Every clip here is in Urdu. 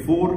4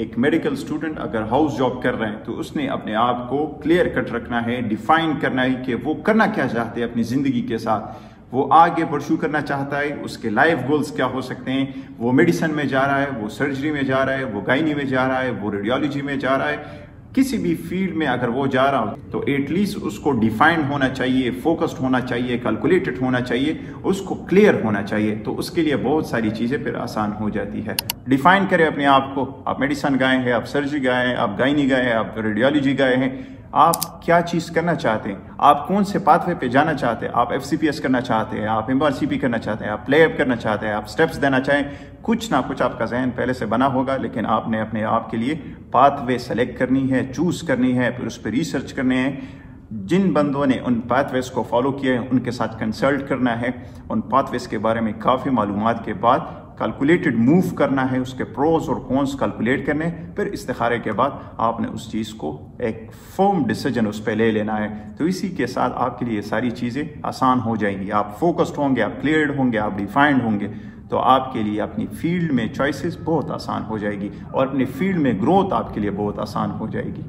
ایک میڈیکل اسٹوڈنٹ اگر ہاؤس جاب کر رہے ہیں تو اس نے اپنے آپ کو کلیئر کٹ رکھنا ہے، ڈیفائن کرنا ہے کہ وہ کرنا کیا چاہتے ہیں اپنی زندگی کے ساتھ، وہ آگے پرسو کرنا چاہتا ہے، اس کے لائف گولز کیا ہو سکتے ہیں، وہ میڈیسن میں جا رہا ہے، وہ سرجری میں جا رہا ہے، وہ گائنی میں جا رہا ہے، وہ ریڈیالوجی میں جا رہا ہے، کسی بھی فیلڈ میں اگر وہ جا رہا ہو تو ایٹ لیسٹ اس کو ڈیفائنڈ ہونا چاہیے، فوکسڈ ہونا چاہیے، کیلکولیٹڈ ہونا چاہیے، اس کو کلیئر ہونا چاہیے، تو اس کے لیے بہت ساری چیزیں پھر آسان ہو جاتی ہے۔ ڈیفائن کرے اپنے آپ کو، آپ میڈیسن گئے ہیں، آپ سرجری گئے ہیں، آپ گائنی گئے ہیں، آپ ریڈیالوجی گئے ہیں، آپ کیا چیز کرنا چاہتے ہیں، آپ کون سے پاتھ وے پہ جانا چاہتے ہیں، آپ FCPS کرنا چاہتے ہیں، آپ MRCP کرنا چاہتے ہیں، آپ پلے اپ کرنا چاہتے ہیں، آپ سٹیپس دینا چاہیں، کچھ نہ کچھ آپ کا ذہن پہلے سے بنا ہوگا، لیکن آپ نے اپنے آپ کے لیے پاتھ وے سلیکٹ کرنی ہے، چوز کرنی ہے، پھر اس پہ ریسرچ کرنے ہیں۔ جن بندوں نے ان پاتھ ویز کو فالو کیا ہے ان کے ساتھ کنسلٹ کرنا ہے، ان پاتھ ویز کے بارے میں کافی معلومات کے بعد کیلکولیٹڈ موو کرنا ہے، اس کے پروز اور کونس کیلکولیٹ کرنے، پھر استخارے کے بعد آپ نے اس چیز کو ایک فرم ڈیسیجن اس پہ لے لینا ہے۔ تو اسی کے ساتھ آپ کے لیے یہ ساری چیزیں آسان ہو جائیں گی، آپ فوکسڈ ہوں گے، آپ کلیئرڈ ہوں گے، آپ ڈیفائنڈ ہوں گے، تو آپ کے لیے اپنی فیلڈ میں چوائسز بہت آسان ہو جائے گی اور اپنی فیلڈ میں گروتھ آپ کے لیے بہت آسان ہو جائے گی۔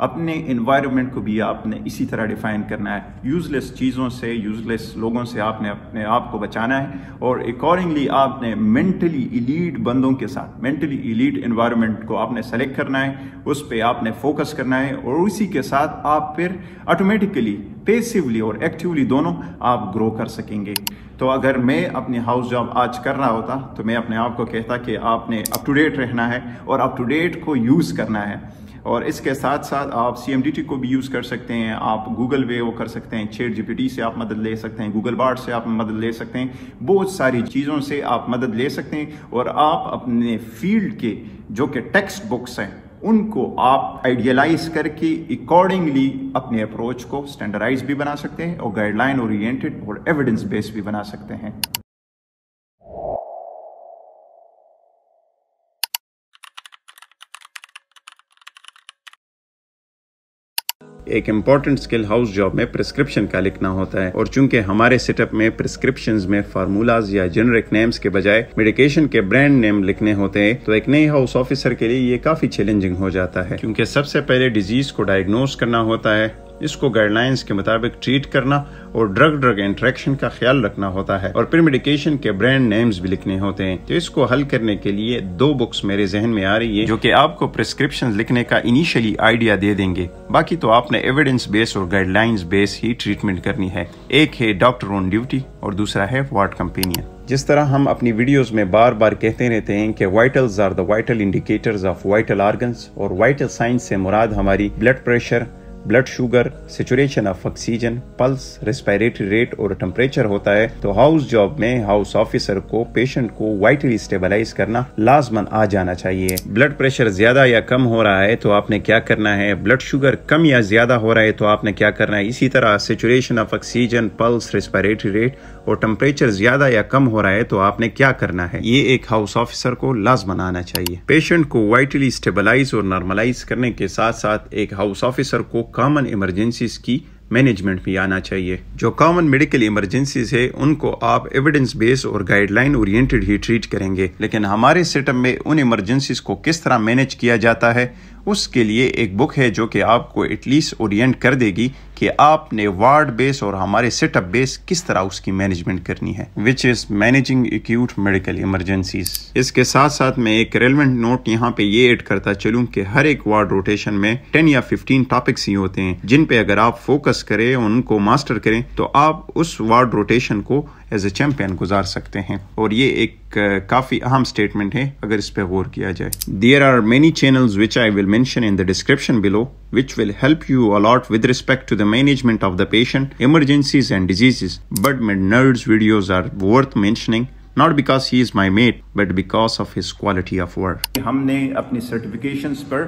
اپنے انوائرمنٹ کو بھی آپ نے اسی طرح ڈیفائن کرنا ہے، یوز لیس چیزوں سے، یوز لیس لوگوں سے آپ نے اپنے آپ کو بچانا ہے، اور اکارڈنگلی آپ نے مینٹلی ایلیٹ بندوں کے ساتھ، مینٹلی ایلیٹ انوائرمنٹ کو آپ نے سلیکٹ کرنا ہے، اس پہ آپ نے فوکس کرنا ہے، اور اسی کے ساتھ آپ پھر آٹومیٹیکلی پیسیولی اور ایکٹیولی دونوں آپ گرو کر سکیں گے۔ تو اگر میں اپنی ہاؤس جاب آج کر رہا ہوتا تو میں اپنے آپ کو کہتا کہ آپ نے اپ ٹو ڈیٹ رہنا ہے اور اپ ٹو ڈیٹ کو یوز کرنا ہے، اور اس کے ساتھ ساتھ آپ CMDT کو بھی یوز کر سکتے ہیں، آپ گوگل وے وہ کر سکتے ہیں، چیٹ GPT سے آپ مدد لے سکتے ہیں، گوگل بارڈ سے آپ مدد لے سکتے ہیں، بہت ساری چیزوں سے آپ مدد لے سکتے ہیں، اور آپ اپنے فیلڈ کے جو کہ ٹیکسٹ بکس ہیں ان کو آپ آئیڈیلائز کر کے اکارڈنگلی اپنے اپروچ کو اسٹینڈرڈائز بھی بنا سکتے ہیں، اور گائیڈ لائن اورینٹڈ اور ایویڈنس بیس بھی بنا سکتے ہیں۔ ایک امپورٹنٹ سکل ہاؤس جاب میں پرسکرپشن کا لکھنا ہوتا ہے، اور چونکہ ہمارے سیٹ اپ میں پرسکرپشنز میں فارمولاز یا جنرک نیمز کے بجائے میڈیکیشن کے برانڈ نیم لکھنے ہوتے ہیں، تو ایک نئے ہاؤس آفیسر کے لیے یہ کافی چیلنجنگ ہو جاتا ہے، کیونکہ سب سے پہلے ڈیزیز کو ڈائگنوز کرنا ہوتا ہے، اس کو گائیڈ لائنز کے مطابق ٹریٹ کرنا اور ڈرگ انٹریکشن کا خیال رکھنا ہوتا ہے، اور پھر میڈیکیشن کے برانڈ نیمز بھی لکھنے ہوتے ہیں۔ تو اس کو حل کرنے کے لیے 2 بکس میرے ذہن میں آ رہی ہے جو کہ آپ کو پرسکرپشن لکھنے کا انیشلی آئیڈیا دے دیں گے، باقی تو آپ نے ایویڈنس بیس اور گائیڈ لائنز بیس ہی ٹریٹمنٹ کرنی ہے۔ ایک ہے ڈاکٹر آن ڈیوٹی اور دوسرا ہے وارڈ کمپینین۔ جس طرح ہم اپنی ویڈیوز میں بار بار کہتے رہتے ہیں کہ vitals are the vital indicators of vital organs, اور وائٹل سائنس سے مراد ہماری blood pressure, blood sugar, saturation of oxygen, pulse, respiratory rate اور ٹمپریچر ہوتا ہے۔ تو ہاؤس جاب میں ہاؤس آفیسر کو پیشنٹ کو وائٹلی اسٹیبلائز کرنا لازماً آ جانا چاہیے۔ بلڈ پریشر زیادہ یا کم ہو رہا ہے تو آپ نے کیا کرنا ہے، بلڈ شوگر کم یا زیادہ ہو رہا ہے تو آپ نے کیا کرنا ہے، اسی طرح saturation of oxygen, pulse, respiratory rate اور ٹمپریچر زیادہ یا کم ہو رہا ہے تو آپ نے کیا کرنا ہے، یہ ایک ہاؤس آفیسر کو لازماً آنا چاہیے۔ پیشنٹ کو وائٹلی اسٹیبلائز اور نارملائز کرنے کے ساتھ ساتھ ایک ہاؤس آفیسر کو کامن ایمرجنسیز کی مینجمنٹ بھی آنا چاہیے۔ جو کامن میڈیکل ایمرجنسیز ہے ان کو آپ ایویڈنس بیس اور گائیڈ لائن اورینٹڈ ہی ٹریٹ کریں گے، لیکن ہمارے سسٹم میں ان ایمرجنسیز کو کس طرح مینج کیا جاتا ہے اس کے لیے ایک بک ہے جو کہ آپ کو ایٹ لیسٹ اورینٹ کر دے گی کہ آپ نے وارڈ بیس اور ہمارے سیٹ اپ بیس کس طرح اس کی مینجمنٹ کرنی ہے، which is managing acute medical emergencies. اس کے ساتھ ساتھ میں ایک ریلیونٹ نوٹ یہاں پہ یہ ایڈ کرتا چلوں کہ ہر ایک وارڈ روٹیشن میں 10 یا 15 ٹاپکس ہی ہوتے ہیں جن پہ اگر آپ فوکس کریں اور ان کو ماسٹر کریں تو آپ اس وارڈ روٹیشن کو ایز اے چیمپئن گزار سکتے ہیں، اور یہ ایک کافی اہم سٹیٹمنٹ ہے اگر اس پہ غور کیا جائے۔ There are many channels which I will mention in the description below which will help you a lot with respect to the management of the patient, emergencies and diseases, but my nerd's videos are worth mentioning not because he is my mate but because of his quality of work۔ ہم نے اپنی سرٹیفکیشنز پر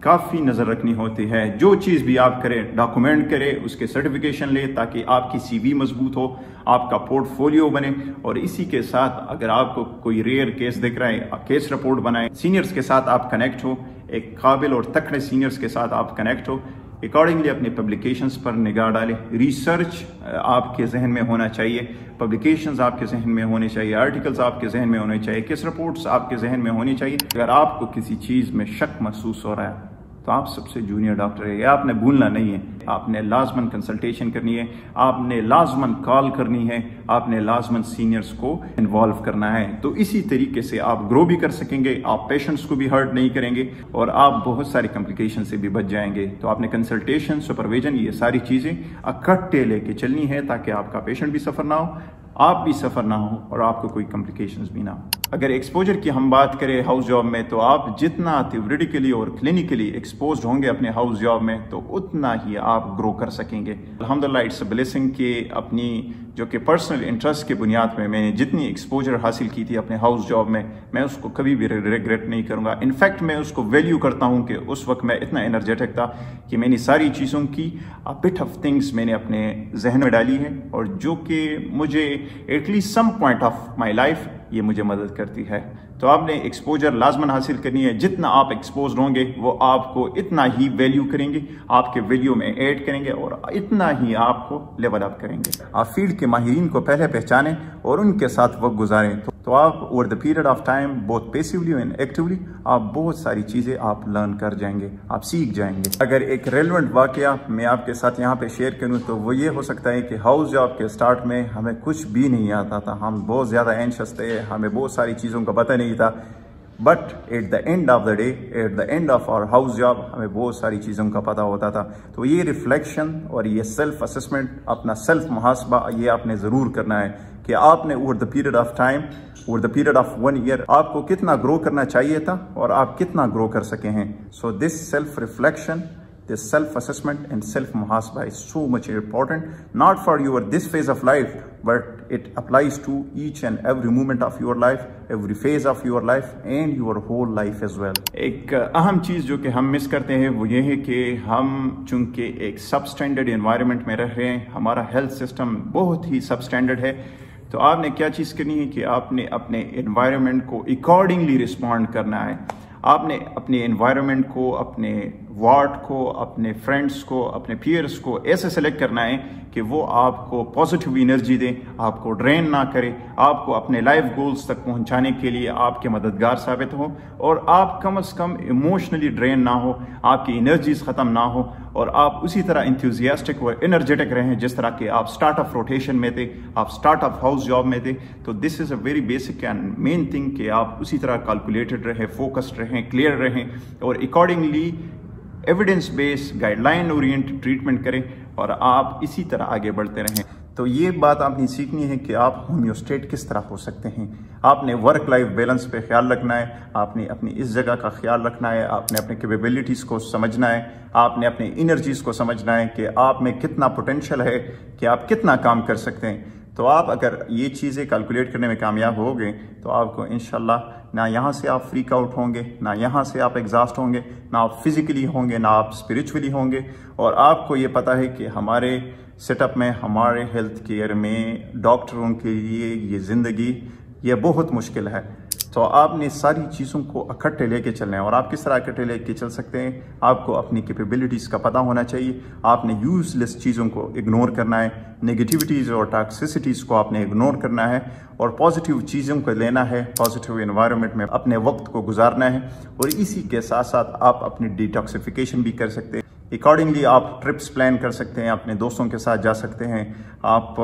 کافی نظر رکھنی ہوتی ہے، جو چیز بھی آپ کریں ڈاکومنٹ کرے، اس کے سرٹیفکیشن لے تاکہ آپ کی CV مضبوط ہو، آپ کا پورٹ فولیو بنے، اور اسی کے ساتھ اگر آپ کو کوئی ریئر کیس دکھ رہا ہے کیس رپورٹ بنائیں، سینئرز کے ساتھ آپ کنیکٹ ہو، ایک قابل اور تکڑے سینئرز کے ساتھ آپ کنیکٹ ہو، اکارڈنگلی اپنے پبلیکیشنز پر نگاہ ڈالیں. ریسرچ آپ کے ذہن میں ہونا چاہیے, پبلیکیشنز آپ کے ذہن میں ہونے چاہیے, آرٹیکلز آپ کے ذہن میں ہونے چاہیے, کس رپورٹس آپ کے ذہن میں ہونی چاہیے. اگر آپ کو کسی چیز میں شک محسوس ہو رہا ہے تو آپ سب سے جونیئر ڈاکٹر ہے, یہ آپ نے بھولنا نہیں ہے. آپ نے لازماً کنسلٹیشن کرنی ہے, آپ نے لازماً کال کرنی ہے, آپ نے لازماً سینئرز کو انوالو کرنا ہے. تو اسی طریقے سے آپ گرو بھی کر سکیں گے, آپ پیشنٹس کو بھی ہرٹ نہیں کریں گے, اور آپ بہت ساری کمپلیکیشن سے بھی بچ جائیں گے. تو آپ نے کنسلٹیشن, سپرویژن, یہ ساری چیزیں اکٹھے لے کے چلنی ہے تاکہ آپ کا پیشنٹ بھی سفر نہ ہو, آپ بھی سفر نہ ہو, اور آپ کو کوئی کمپلیکیشنز بھی نہ ہو. اگر ایکسپوجر کی ہم بات کریں ہاؤس جاب میں, تو آپ جتنا تھیوریٹیکلی اور کلینکلی ایکسپوزڈ ہوں گے اپنے ہاؤس جاب میں تو اتنا ہی آپ گرو کر سکیں گے. الحمدللہ اٹس اے بلیسنگ کہ اپنی جو کہ پرسنل انٹرسٹ کے بنیاد میں نے جتنی ایکسپوجر حاصل کی تھی اپنے ہاؤس جاب میں اس کو کبھی بھی ریگریٹ نہیں کروں گا. انفیکٹ میں اس کو ویلیو کرتا ہوں کہ اس وقت میں اتنا انرجیٹک تھا کہ میں نے ساری چیزوں کی بٹ آف تھنگس میں نے اپنے ذہن میں ڈالی ہے, اور جو کہ مجھے at least some point of my life یہ مجھے مدد کرتی ہے. تو آپ نے ایکسپوجر لازماً حاصل کرنی ہے. جتنا آپ ایکسپوزڈ ہوں گے وہ آپ کو اتنا ہی ویلیو کریں گے, آپ کے ویلیو میں ایڈ کریں گے, اور اتنا ہی آپ کو لیول اپ کریں گے. آپ فیلڈ کے ماہرین کو پہلے پہچانیں اور ان کے ساتھ وقت گزاریں. تو آپ over the period of time بہت پیسیولی اینڈ ایکٹیولی آپ بہت ساری چیزیں آپ لرن کر جائیں گے, آپ سیکھ جائیں گے. اگر ایک ریلیونٹ واقعہ میں آپ کے ساتھ یہاں پہ شیئر کروں تو وہ یہ ہو سکتا ہے کہ ہاؤس جاب کے سٹارٹ میں ہمیں کچھ بھی نہیں آتا تھا, ہم بہت زیادہ اینشس تھے, ہمیں بہت ساری چیزوں کا پتہ نہیں تھا. But at the end of the day, at the end of our house job ہمیں بہت ساری چیزوں کا پتہ ہوتا تھا. تو یہ ریفلیکشن اور یہ سیلف اسسمنٹ, اپنا سیلف محاسبہ, یہ آپ نے ضرور کرنا ہے کہ آپ نے over the period of time, over the period of 1 year آپ کو کتنا گرو کرنا چاہیے تھا اور آپ کتنا گرو کر سکے ہیں. So this self reflection, this self-assessment and self-muhasaba is so much important, not for your this phase of life, but it applies to each and every moment of your life, every phase of your life and your whole life as well. ایک اہم چیز جو کہ ہم مس کرتے ہیں وہ یہ ہے کہ ہم چونکہ ایک سب اسٹینڈرڈ انوائرمنٹ میں رہ رہے ہیں, ہمارا ہیلتھ سسٹم بہت ہی سب اسٹینڈرڈ ہے. تو آپ نے کیا چیز کرنی ہے کہ آپ نے اپنے انوائرمنٹ کو اکارڈنگلی رسپونڈ کرنا ہے. آپ نے اپنے انوائرمنٹ کو, اپنے وارڈ کو, اپنے فرینڈس کو, اپنے پیئرس کو ایسے سلیکٹ کرنا ہے کہ وہ آپ کو پازیٹیو انرجی دیں, آپ کو ڈرین نہ کرے, آپ کو اپنے لائف گولز تک پہنچانے کے لیے آپ کے مددگار ثابت ہو, اور آپ کم از کم ایموشنلی ڈرین نہ ہو, آپ کی انرجیز ختم نہ ہو, اور آپ اسی طرح انتھوزیاسٹک و انرجیٹک رہیں جس طرح کہ آپ سٹارٹ آف روٹیشن میں تھے, آپ سٹارٹ آف ہاؤس جاب میں تھے. تو this is a very basic and main thing کہ آپ اسی طرح کیلکولیٹڈ رہیں, فوکسڈ رہیں, کلیئر رہیں, اور اکارڈنگلی ایویڈنس بیس گائیڈ لائن اورینٹڈ ٹریٹمنٹ کریں, اور آپ اسی طرح آگے بڑھتے رہیں. تو یہ بات آپ نے سیکھنی ہے کہ آپ ہومیوسٹیٹ کس طرح ہو سکتے ہیں. آپ نے ورک لائف بیلنس پہ خیال رکھنا ہے, آپ نے اپنی اس جگہ کا خیال رکھنا ہے, آپ نے اپنے کیپیبلٹیز کو سمجھنا ہے, آپ نے اپنے انرجیز کو سمجھنا ہے کہ آپ میں کتنا پوٹینشیل ہے, کہ آپ کتنا کام کر سکتے ہیں. تو آپ اگر یہ چیزیں کیلکولیٹ کرنے میں کامیاب ہو گئے تو آپ کو انشاءاللہ نہ یہاں سے آپ فریک آؤٹ ہوں گے, نہ یہاں سے آپ ایگزاسٹ ہوں گے, نہ آپ فزیکلی ہوں گے, نہ آپ اسپرچولی ہوں گے. اور آپ کو یہ پتہ ہے کہ ہمارے سیٹ اپ میں, ہمارے ہیلتھ کیئر میں ڈاکٹروں کے لیے یہ زندگی یہ بہت مشکل ہے. تو آپ نے ساری چیزوں کو اکٹھے لے کے چلنا ہے. اور آپ کس طرح اکٹھے لے کے چل سکتے ہیں, آپ کو اپنی کیپیبلٹیز کا پتہ ہونا چاہیے. آپ نے یوز لیس چیزوں کو اگنور کرنا ہے, نگیٹیوٹیز اور ٹاکسیسٹیز کو آپ نے اگنور کرنا ہے, اور پازیٹیو چیزوں کو لینا ہے, پازیٹیو انوائرمنٹ میں اپنے وقت کو گزارنا ہے. اور اسی کے ساتھ ساتھ آپ اپنی ڈیٹاکسیفیکیشن بھی کر سکتے ہیں. اکارڈنگلی آپ ٹرپس پلان کر سکتے ہیں, اپنے دوستوں کے ساتھ جا سکتے ہیں, آپ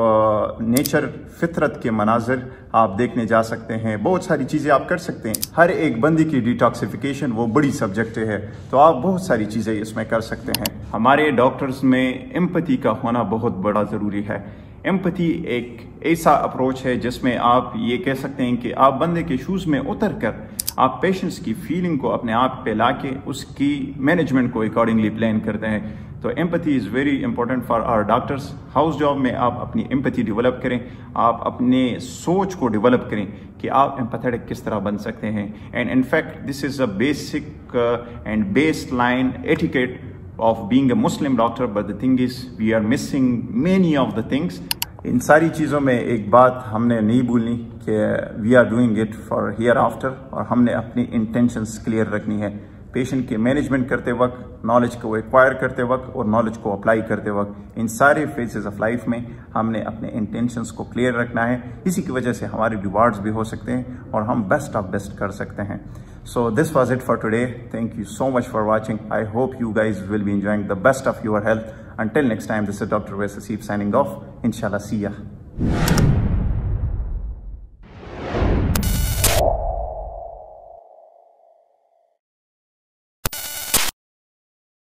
نیچر, فطرت کے مناظر آپ دیکھنے جا سکتے ہیں, بہت ساری چیزیں آپ کر سکتے ہیں. ہر ایک بندے کی ڈیٹاکسیفیکیشن وہ بڑی سبجیکٹ ہے, تو آپ بہت ساری چیزیں اس میں کر سکتے ہیں. ہمارے ڈاکٹرز میں ایمپتھی کا ہونا بہت بڑا ضروری ہے. ایمپتھی ایک ایسا اپروچ ہے جس میں آپ یہ کہہ سکتے ہیں کہ آپ بندے کے شوز میں اتر کر آپ پیشنٹس کی فیلنگ کو اپنے آپ پہ لا کے اس کی مینجمنٹ کو اکارڈنگلی پلان کرتے ہیں. تو empathy is very important for our doctors. House job میں آپ اپنی ایمپتھی ڈیولپ کریں, آپ اپنے سوچ کو ڈیولپ کریں کہ آپ ایمپیتھیٹک کس طرح بن سکتے ہیں. And in fact this is a basic and base line etiquette of being a Muslim doctor, but the thing is we are missing many of the things. ان ساری چیزوں میں ایک بات ہم نے نہیں بھولنی کہ we are doing it for hereafter, اور ہم نے اپنی intentions clear رکھنی ہے. پیشنٹ کے مینجمنٹ کرتے وقت، نالج کو ایکوائر کرتے وقت اور نالج کو اپلائی کرتے وقت، ان سارے فیزز آف لائف میں ہم نے اپنے انٹینشنز کو کلیئر رکھنا ہے. اسی کی وجہ سے ہمارے ریوارڈز بھی ہو سکتے ہیں اور ہم بیسٹ آف بیسٹ کر سکتے ہیں. So this was it for today. Thank you so much for watching. I hope you guys will be enjoying the best of your health. Until next time, this is Dr. Wes Asif signing off. Inshallah, see ya.